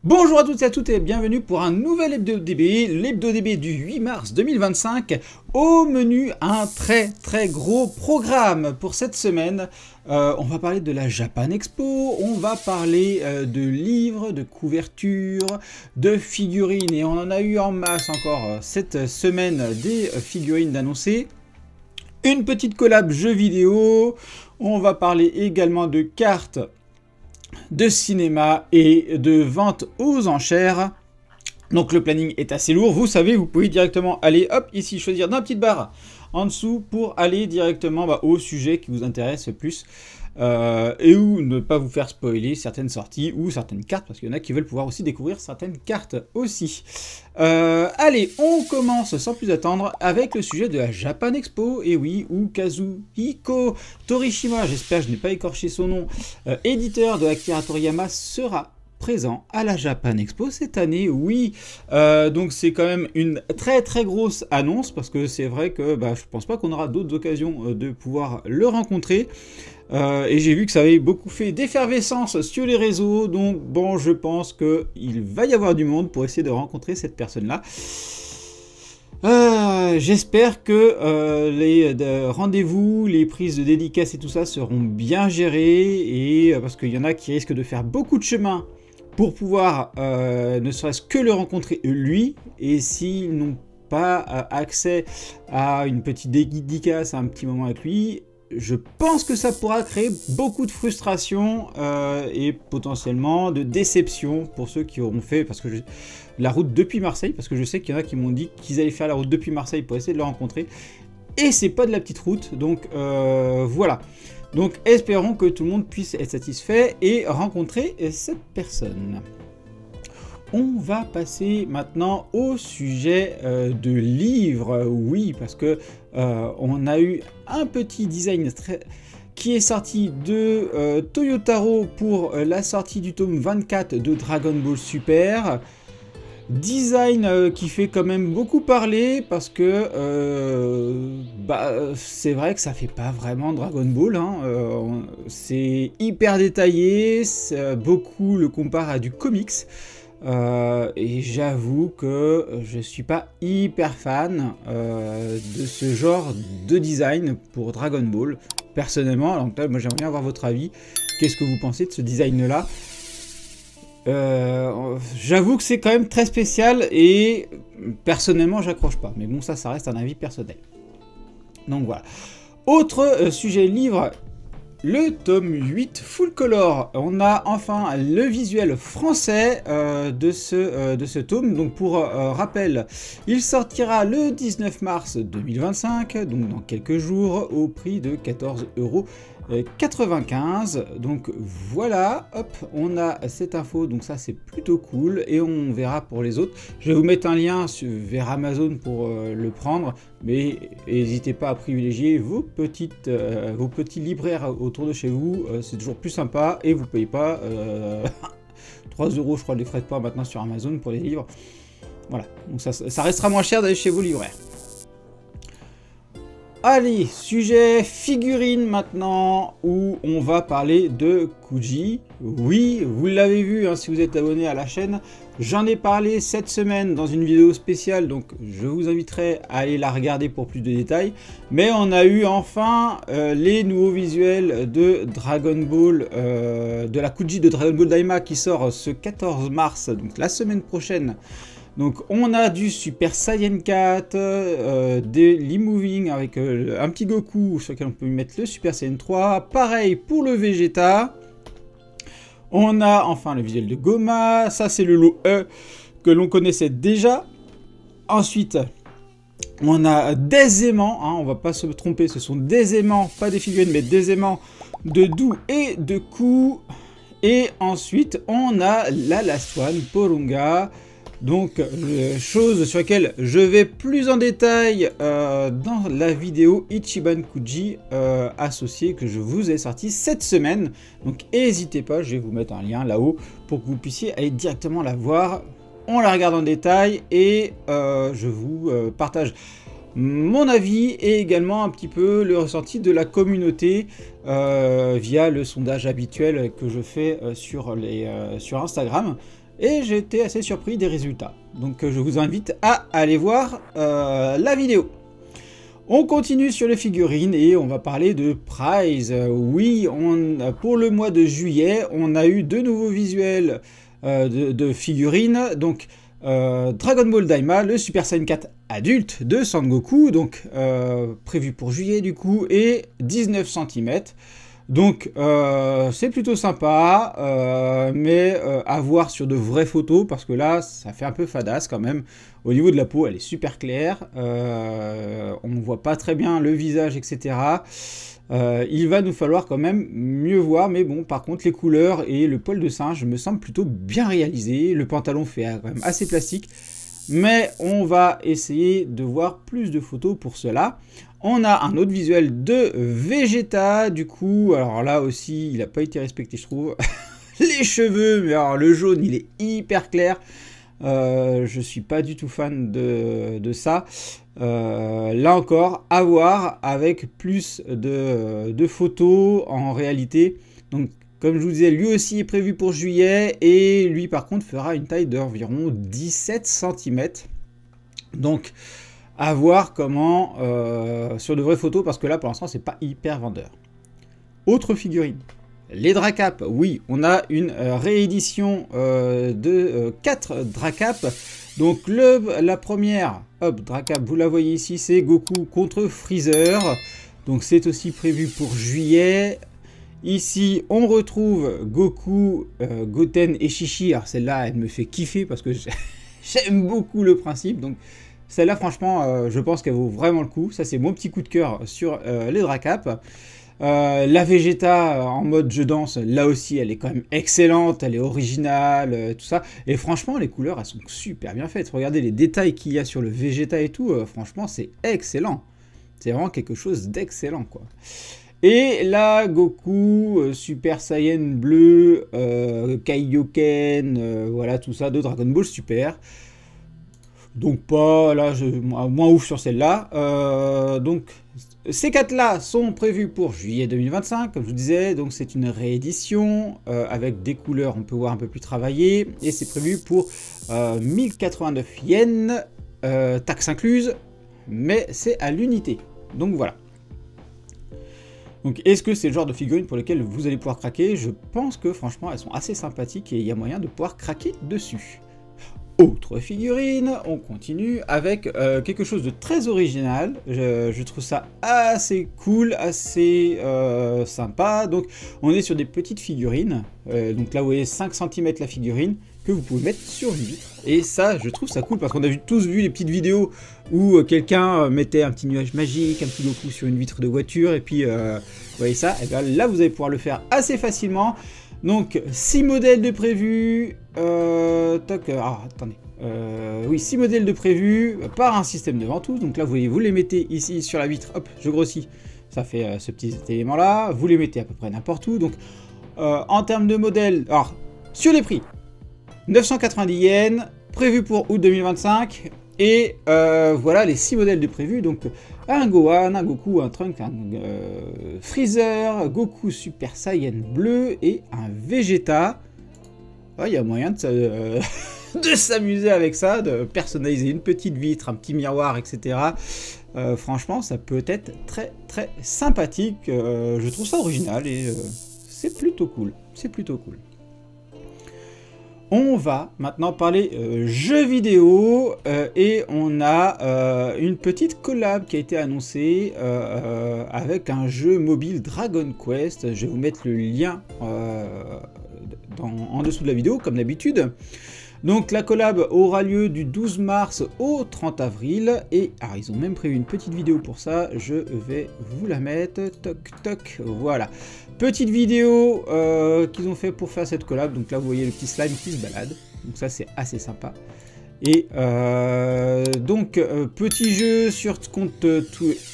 Bonjour à toutes et à toutes et bienvenue pour un nouvel Hebdo DB, l'Hebdo DB du 8 mars 2025. Au menu, un très gros programme pour cette semaine. On va parler de la Japan Expo, on va parler de livres, de couvertures, de figurines, et on en a eu en masse encore cette semaine des figurines d'annoncer. Une petite collab jeux vidéo, on va parler également de cartes de cinéma et de vente aux enchères. Donc le planning est assez lourd, vous savez, vous pouvez directement aller, hop, ici, choisir dans la petite barre en dessous pour aller directement au sujet qui vous intéresse le plus. Et ou ne pas vous faire spoiler certaines sorties ou certaines cartes, parce qu'il y en a qui veulent pouvoir aussi découvrir certaines cartes aussi. Allez, on commence sans plus attendre avec le sujet de la Japan Expo, et oui, où Kazuhiko Torishima, j'espère que je n'ai pas écorché son nom, éditeur de Akira Toriyama, sera présent à la Japan Expo cette année, oui. Donc c'est quand même une très grosse annonce, parce que c'est vrai que je pense pas qu'on aura d'autres occasions de pouvoir le rencontrer. Et j'ai vu que ça avait beaucoup fait d'effervescence sur les réseaux, donc bon, je pense qu'il va y avoir du monde pour essayer de rencontrer cette personne-là. J'espère que les rendez-vous, les prises de dédicaces et tout ça seront bien gérées, et parce qu'il y en a qui risquent de faire beaucoup de chemin pour pouvoir ne serait-ce que le rencontrer lui, et s'ils n'ont pas accès à une petite dédicace, à un petit moment avec lui, je pense que ça pourra créer beaucoup de frustration et potentiellement de déception pour ceux qui auront fait la route depuis Marseille, parce que je sais qu'il y en a qui m'ont dit qu'ils allaient faire la route depuis Marseille pour essayer de le rencontrer, et c'est pas de la petite route, donc voilà. Donc espérons que tout le monde puisse être satisfait et rencontrer cette personne. On va passer maintenant au sujet de livres, oui, parce que on a eu un petit design qui est sorti de Toyotaro pour la sortie du tome 24 de Dragon Ball Super. Design qui fait quand même beaucoup parler, parce que c'est vrai que ça fait pas vraiment Dragon Ball, hein. C'est hyper détaillé, beaucoup le comparent à du comics. Et j'avoue que je suis pas hyper fan de ce genre de design pour Dragon Ball, personnellement. Donc là, moi j'aimerais bien avoir votre avis. Qu'est-ce que vous pensez de ce design là? J'avoue que c'est quand même très spécial, et personnellement j'accroche pas, mais bon, ça reste un avis personnel. Donc voilà. Autre sujet livre, le tome 8 full color. On a enfin le visuel français de ce tome. Donc pour rappel, il sortira le 19 mars 2025, donc dans quelques jours, au prix de 14,95 €. Donc voilà, hop, on a cette info, donc ça c'est plutôt cool, et on verra pour les autres. Je vais vous mettre un lien vers Amazon pour le prendre, mais n'hésitez pas à privilégier vos petits libraires autour de chez vous, c'est toujours plus sympa, et vous payez pas 3 € je crois les frais de port maintenant sur Amazon pour les livres. Voilà, donc ça restera moins cher d'aller chez vos libraires. Allez, sujet figurine maintenant, où on va parler de Kuji. Oui, vous l'avez vu, hein, si vous êtes abonné à la chaîne, j'en ai parlé cette semaine dans une vidéo spéciale, donc je vous inviterai à aller la regarder pour plus de détails. Mais on a eu enfin les nouveaux visuels de Dragon Ball, de la Kuji de Dragon Ball Daima, qui sort ce 14 mars, donc la semaine prochaine. Donc on a du Super Saiyan 4, des l'e-moving avec un petit Goku sur lequel on peut mettre le Super Saiyan 3. Pareil pour le Vegeta. On a enfin le visuel de Goma. Ça c'est le lot E que l'on connaissait déjà. Ensuite, on a des aimants, hein, on va pas se tromper, ce sont des aimants, pas des figurines, mais des aimants de Dou et de Ku. Et ensuite, on a la Last One, Porunga. Donc, chose sur laquelle je vais plus en détail dans la vidéo Ichiban Kuji associée que je vous ai sorti cette semaine. Donc, n'hésitez pas, je vais vous mettre un lien là-haut pour que vous puissiez aller directement la voir. On la regarde en détail, et je vous partage mon avis et également un petit peu le ressenti de la communauté via le sondage habituel que je fais sur Instagram. et j'ai été assez surpris des résultats. Donc je vous invite à aller voir la vidéo. On continue sur les figurines et on va parler de Prize. Oui, pour le mois de juillet, on a eu de nouveaux visuels de figurines. Donc Dragon Ball Daima, le Super Saiyan 4 adulte de Sangoku, donc prévu pour juillet du coup, et 19 cm. Donc c'est plutôt sympa, mais à voir sur de vraies photos, parce que là ça fait un peu fadasse quand même. Au niveau de la peau, elle est super claire, on ne voit pas très bien le visage, etc. Il va nous falloir quand même mieux voir, mais bon, par contre les couleurs et le poil de singe me semblent plutôt bien réalisés. Le pantalon fait quand même assez plastique, mais on va essayer de voir plus de photos pour cela. On a un autre visuel de Vegeta, du coup, alors là aussi, il n'a pas été respecté, je trouve. Les cheveux, mais alors le jaune, il est hyper clair. Je suis pas du tout fan de ça. Là encore, à voir avec plus de photos en réalité. Donc, comme je vous disais, lui aussi est prévu pour juillet, et lui par contre fera une taille d'environ 17 cm. Donc, à voir comment sur de vraies photos, parce que là pour l'instant c'est pas hyper vendeur. Autre figurine, les Dracap. Oui, on a une réédition de 4 Dracap. Donc la première, hop, Dracap, vous la voyez ici, c'est Goku contre Freezer. Donc c'est aussi prévu pour juillet. Ici, on retrouve Goku, Goten et Chichi. Alors celle-là, elle me fait kiffer parce que j'aime beaucoup le principe. Donc celle-là, franchement, je pense qu'elle vaut vraiment le coup. Ça, c'est mon petit coup de cœur sur les Dracap. La Vegeta en mode je danse, là aussi, elle est quand même excellente. Elle est originale, tout ça. Et franchement, les couleurs, elles sont super bien faites. Regardez les détails qu'il y a sur le Vegeta et tout. Franchement, c'est excellent. C'est vraiment quelque chose d'excellent, quoi. Et là, Goku, Super Saiyan bleu, Kaioken, voilà tout ça de Dragon Ball Super. Donc pas, là, moins ouf sur celle-là. Donc ces 4-là sont prévus pour juillet 2025, comme je vous disais. Donc c'est une réédition avec des couleurs, on peut voir un peu plus travaillées. Et c'est prévu pour 1089 yens, taxes incluses, mais c'est à l'unité. Donc voilà. Donc est-ce que c'est le genre de figurines pour lesquelles vous allez pouvoir craquer? Je pense que franchement elles sont assez sympathiques et il y a moyen de pouvoir craquer dessus. Autre figurine, on continue avec quelque chose de très original. Je trouve ça assez cool, assez sympa. Donc on est sur des petites figurines. Donc là vous voyez 5 cm la figurine que vous pouvez mettre sur une vitre. Et ça, je trouve ça cool parce qu'on a tous vu les petites vidéos où quelqu'un mettait un petit nuage magique, un petit Goku sur une vitre de voiture, et puis vous voyez ça, et bien là vous allez pouvoir le faire assez facilement. Donc 6 modèles de prévus, oui, 6 modèles de prévus par un système de ventouse. Donc là vous voyez, vous les mettez ici sur la vitre, hop, je grossis, ça fait ce petit élément là, vous les mettez à peu près n'importe où. Donc en termes de modèles, alors sur les prix, 990 yens, prévu pour août 2025, et voilà les 6 modèles de prévus. Donc un Gohan, un Goku, un Trunks, un Freezer, Goku Super Saiyan bleu et un Vegeta. Il y a moyen de s'amuser avec ça, de personnaliser une petite vitre, un petit miroir, etc. Franchement, ça peut être très très sympathique. Je trouve ça original et c'est plutôt cool. C'est plutôt cool. On va maintenant parler jeux vidéo et on a une petite collab qui a été annoncée avec un jeu mobile Dragon Quest. Je vais vous mettre le lien en dessous de la vidéo comme d'habitude. Donc la collab aura lieu du 12 mars au 30 avril et alors, ils ont même prévu une petite vidéo pour ça, je vais vous la mettre, toc toc, voilà. Petite vidéo qu'ils ont fait pour faire cette collab, donc là vous voyez le petit slime qui se balade, donc ça c'est assez sympa. Et donc petit jeu sur compte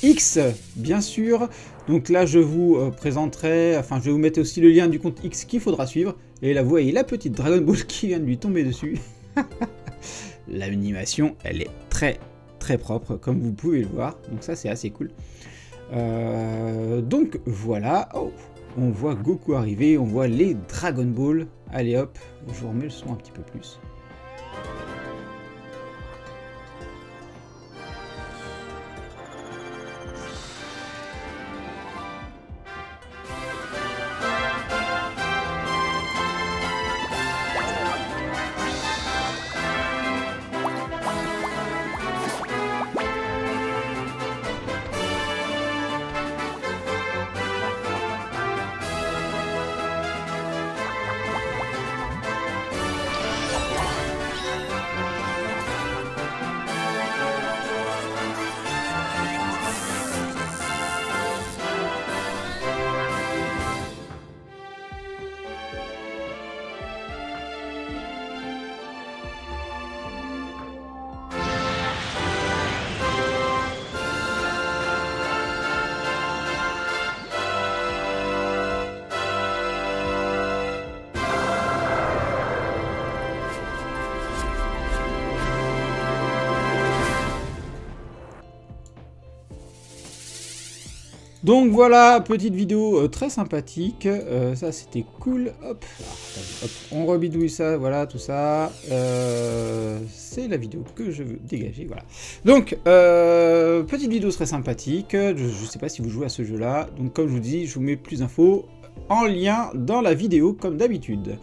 X bien sûr, donc là je vous présenterai, enfin je vais vous mettre aussi le lien du compte X qu'il faudra suivre. Et là vous voyez la petite Dragon Ball qui vient de lui tomber dessus. L'animation elle est très très propre comme vous pouvez le voir, donc ça c'est assez cool. Donc voilà, oh, on voit Goku arriver, on voit les Dragon Ball. Allez hop, je vous remets le son un petit peu plus. Donc voilà, petite vidéo très sympathique, ça c'était cool, hop, hop, on rebidouille ça, voilà, tout ça, c'est la vidéo que je veux dégager, voilà. Donc, petite vidéo très sympathique, je sais pas si vous jouez à ce jeu-là, donc comme je vous dis, je vous mets plus d'infos en lien dans la vidéo comme d'habitude.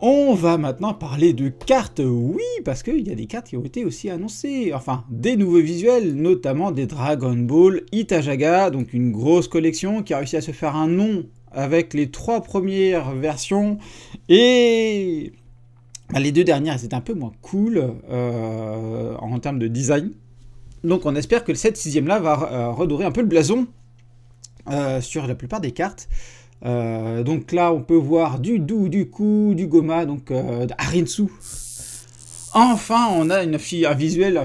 On va maintenant parler de cartes, oui, parce qu'il y a des cartes qui ont été aussi annoncées, enfin, des nouveaux visuels, notamment des Dragon Ball Itajaga, donc une grosse collection qui a réussi à se faire un nom avec les 3 premières versions, et les 2 dernières, elles étaient un peu moins cool en termes de design. Donc on espère que cette 6e là va redorer un peu le blason sur la plupart des cartes. Donc là on peut voir du Do, du Ku, du Goma, donc Harinsu. Enfin on a un visuel,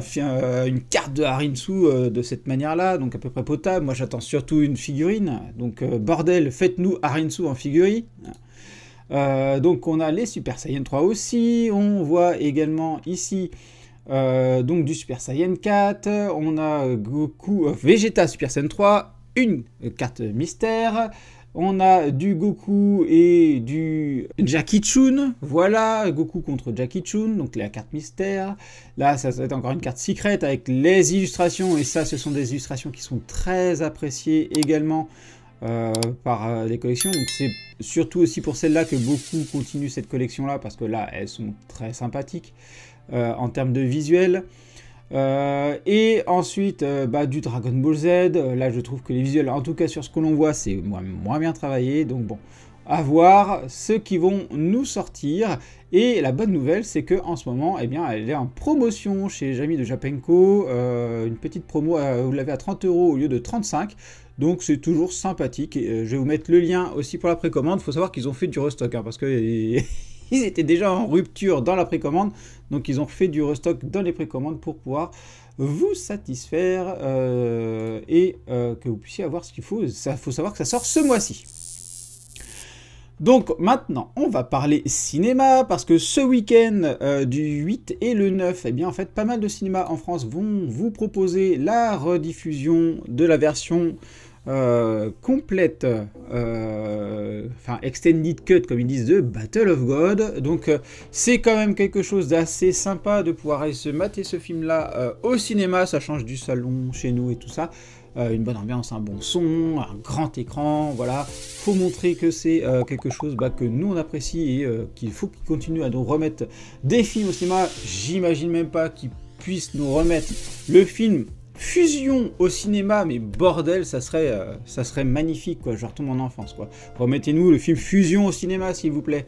une carte de Harinsu de cette manière là, donc à peu près potable. Moi j'attends surtout une figurine, donc bordel, faites-nous Harinsu en figurine. Donc on a les Super Saiyan 3 aussi, on voit également ici donc du Super Saiyan 4, on a Goku, Vegeta Super Saiyan 3, une carte mystère. On a du Goku et du Jackie Chun, voilà, Goku contre Jackie Chun, donc la carte mystère. Là, ça va être encore une carte secrète avec les illustrations, et ça, ce sont des illustrations qui sont très appréciées également par les collections. Donc c'est surtout aussi pour celles-là que beaucoup continuent cette collection-là, parce que là, elles sont très sympathiques en termes de visuel. Et ensuite du Dragon Ball Z, là je trouve que les visuels, en tout cas sur ce que l'on voit, c'est moins bien travaillé, donc bon, à voir ceux qui vont nous sortir. Et la bonne nouvelle, c'est que en ce moment, eh bien, elle est en promotion chez les amis de Japenko, une petite promo, vous l'avez à 30 € au lieu de 35, donc c'est toujours sympathique. Et, je vais vous mettre le lien aussi pour la précommande. Il faut savoir qu'ils ont fait du restock, hein, parce que ils étaient déjà en rupture dans la précommande, donc ils ont fait du restock dans les précommandes pour pouvoir vous satisfaire et que vous puissiez avoir ce qu'il faut. Il faut savoir que ça sort ce mois-ci. Donc maintenant, on va parler cinéma, parce que ce week-end du 8 et le 9, eh bien en fait, pas mal de cinémas en France vont vous proposer la rediffusion de la version complète, enfin extended cut comme ils disent, de Battle of God. Donc c'est quand même quelque chose d'assez sympa de pouvoir aller se mater ce film là au cinéma. Ça change du salon chez nous et tout ça. Une bonne ambiance, un bon son, un grand écran, voilà. Faut montrer que c'est quelque chose que nous on apprécie, et qu'il faut qu'ils continuent à nous remettre des films au cinéma. J'imagine même pas qu'ils puissent nous remettre le film Fusion au cinéma, mais bordel, ça serait magnifique, quoi. Je retombe en enfance, quoi. Remettez-nous le film Fusion au cinéma, s'il vous plaît.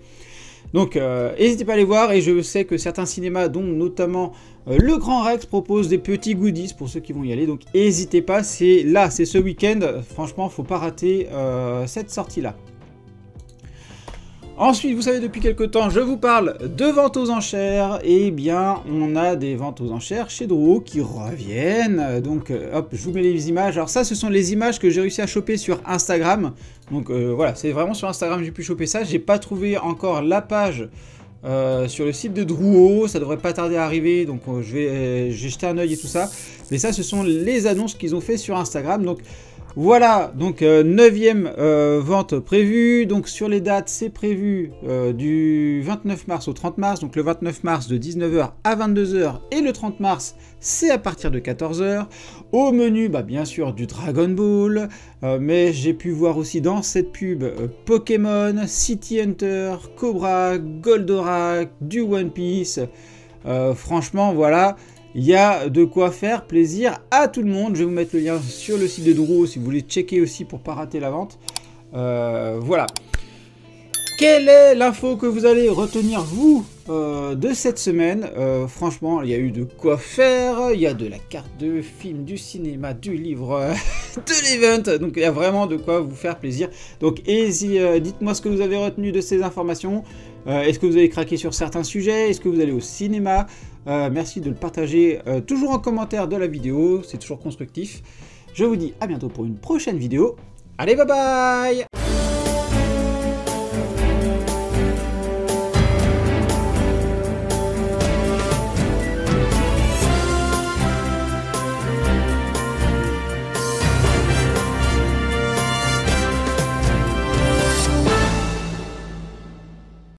Donc, n'hésitez pas à les voir, et je sais que certains cinémas, dont notamment le Grand Rex, proposent des petits goodies pour ceux qui vont y aller. Donc, n'hésitez pas, c'est ce week-end. Franchement, faut pas rater cette sortie-là. Ensuite, vous savez, depuis quelques temps, je vous parle de ventes aux enchères. Et bien, on a des ventes aux enchères chez Drouot qui reviennent. Donc, hop, je vous mets les images. Alors ça, ce sont les images que j'ai réussi à choper sur Instagram. Donc voilà, c'est vraiment sur Instagram que j'ai pu choper ça. J'ai pas trouvé encore la page sur le site de Drouot. Ça devrait pas tarder à arriver. Donc, j'ai jeté un œil et tout ça. Mais ça, ce sont les annonces qu'ils ont fait sur Instagram. Donc, Voilà, donc 9e vente prévue. Donc sur les dates, c'est prévu du 29 mars au 30 mars. Donc le 29 mars de 19h à 22h et le 30 mars, c'est à partir de 14h. Au menu, bah, bien sûr, du Dragon Ball. Mais j'ai pu voir aussi dans cette pub Pokémon, City Hunter, Cobra, Goldorak, du One Piece. Franchement, voilà. Il y a de quoi faire plaisir à tout le monde. Je vais vous mettre le lien sur le site de Drouot si vous voulez checker aussi pour ne pas rater la vente. Voilà. Quelle est l'info que vous allez retenir, vous, de cette semaine? Franchement, il y a eu de quoi faire. Il y a de la carte de film, du cinéma, du livre, de l'event. Donc, il y a vraiment de quoi vous faire plaisir. Donc, dites-moi ce que vous avez retenu de ces informations. Est-ce que vous avez craqué sur certains sujets? Est-ce que vous allez au cinéma? Merci de le partager toujours en commentaire de la vidéo. C'est toujours constructif. Je vous dis à bientôt pour une prochaine vidéo. Allez, bye bye!